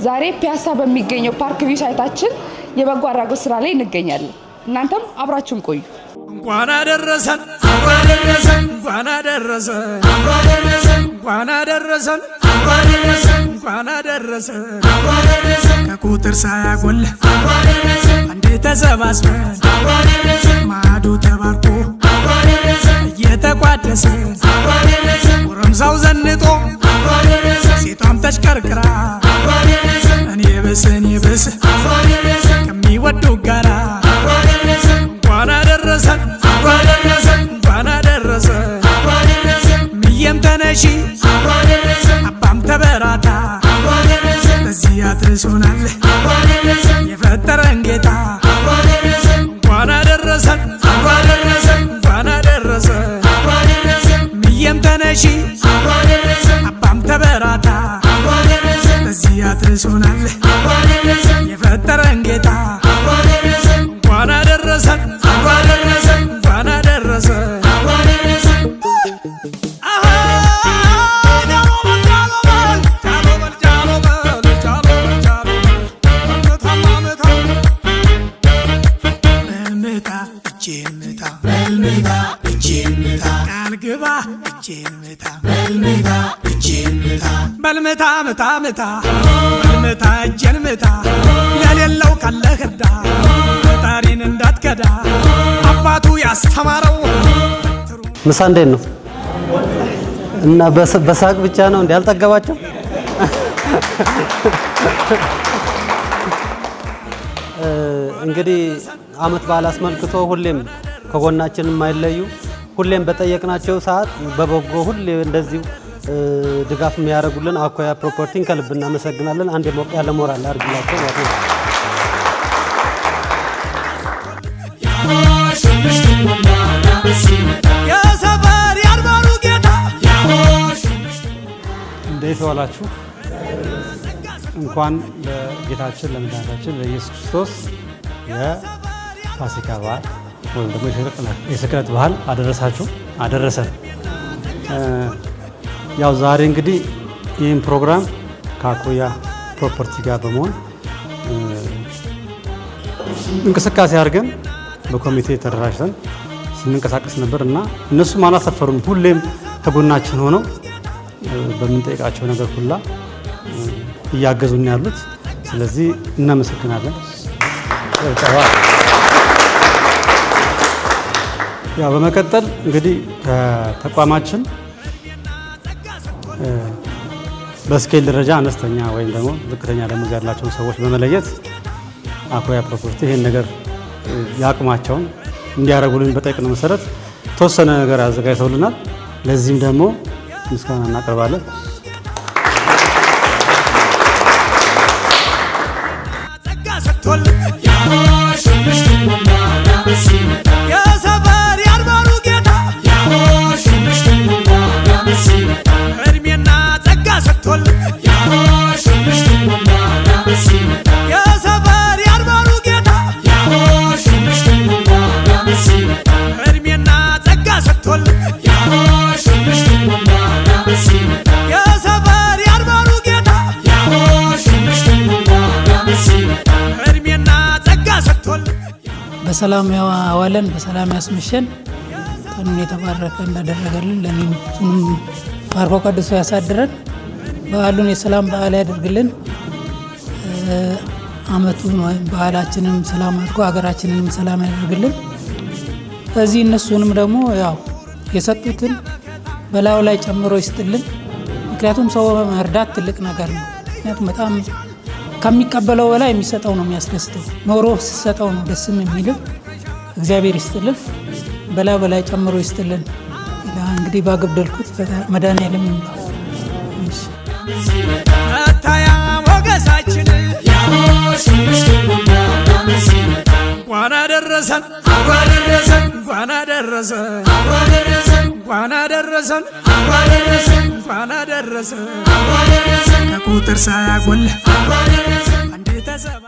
ዛሬ ፒያሳ በሚገኘው ፓርክ ቪው ሳይታችን የበጎ አድራጎት ስራ ላይ እንገኛለን። እናንተም አብራችሁን ቆዩ። እንኳን አደረሰን እንኳን አደረሰን እንኳን አደረሰን እንኳን አደረሰን እንኳን አደረሰን እንኳን አደረሰን ከቁጥር ሳያጎል አንዴ ተሰባስበን ማዕዱ ተባርኮ እየተቋደሰ ጎረምሳው ዘንጦ ሴቷም ተሽከርክራ እኔ ብስ ከሚወዱ ጋራ እንኳን አደረሰን እንኳን አደረሰን ምየም ተነሺ አባም ተበራታ በዚህ አድርሶናል የፈጠረን ጌታ እንኳን አደረሰን እንኳን አደረሰን ምየም ተነሺ አባም ተበራታ በዚህ አድርሶናል የፈጠረን ጌታ እንኳን አደረሰን እንኳን አደረሰን በልምታ ምታ ምታ በልምታ እጄን ምታ ለሌለው ካለህ እርዳ ፈጣሪን እንዳትከዳ አባቱ ያስተማረው ምሳ እንዴት ነው? እና በሳቅ ብቻ ነው እንዴ ያልጠገባቸው? እንግዲህ አመት በዓል አስመልክቶ ሁሌም ከጎናችን የማይለዩ ሁሌም በጠየቅናቸው ሰዓት በበጎ ሁሌ እንደዚሁ ድጋፍ የሚያደርጉልን አኳያ ፕሮፐርቲን ከልብ እናመሰግናለን። አንድ ሞቅ ያለ ሞራል አድርግላቸው ማለት ነው። የሰፈር ያድባሩ ጌታ እንዴት ዋላችሁ? እንኳን ለጌታችን ለመድኃኒታችን ለኢየሱስ ክርስቶስ የፋሲካ በዓል ወይም ደግሞ የስቅለት በዓል አደረሳችሁ አደረሰን። ያው ዛሬ እንግዲህ ይህን ፕሮግራም ከአኳያ ፕሮፐርቲ ጋር በመሆን እንቅስቃሴ አድርገን በኮሚቴ ተደራጅተን ስንንቀሳቀስ ነበር እና እነሱም አላሰፈሩም። ሁሌም ከጎናችን ሆነው በምንጠይቃቸው ነገር ሁላ እያገዙን ያሉት። ስለዚህ እናመሰግናለን። ያው በመቀጠል እንግዲህ ከተቋማችን በስኬል ደረጃ አነስተኛ ወይም ደግሞ ዝቅተኛ ደሞዝ ያላቸውን ሰዎች በመለየት አኳያ ፕሮፐርቲ ይሄን ነገር ያቅማቸውን እንዲያደርጉልን በጠየቅነው መሰረት ተወሰነ ነገር አዘጋጅተውልናል። ለዚህም ደግሞ ምስጋና እናቀርባለን። የሰፈር ያድባሩ ጌታ እድሜና ጸጋ ሰጥቶልን የሰፈር ያድባሩ ጌታ እድሜና ጸጋ ሰጥቶልን የሰፈር ያድባሩ ጌታ እድሜና ጸጋ ሰጥቶልን በሰላም ያዋለን በሰላም ያስመሸን ቀኑን የተባረከ እንዳደረገልን ለኔቱንም ባርኮ ቀድሶ ያሳድረን። በዓሉን የሰላም በዓል ያደርግልን። አመቱን ወይም በዓላችንንም ሰላም አድርጎ ሀገራችንንም ሰላም ያደርግልን። እዚህ እነሱንም ደግሞ ያው የሰጡትን በላዩ ላይ ጨምሮ ይስጥልን። ምክንያቱም ሰው መርዳት ትልቅ ነገር ነው። ምክንያቱም በጣም ከሚቀበለው በላይ የሚሰጠው ነው የሚያስደስተው። ኖሮ ሲሰጠው ነው ደስም የሚለው። እግዚአብሔር ይስጥልን፣ በላይ ጨምሮ ይስጥልን። እንግዲህ ባገብደልኩት መድኃኒዓለም ይምጣው። መታያ ሞገሳችን እንኳን አደረሰን እንኳን አደረሰን እንኳን አደረሰን እንኳን አደረሰን ከቁጥር ሳያጎል አንዴ ተሰባ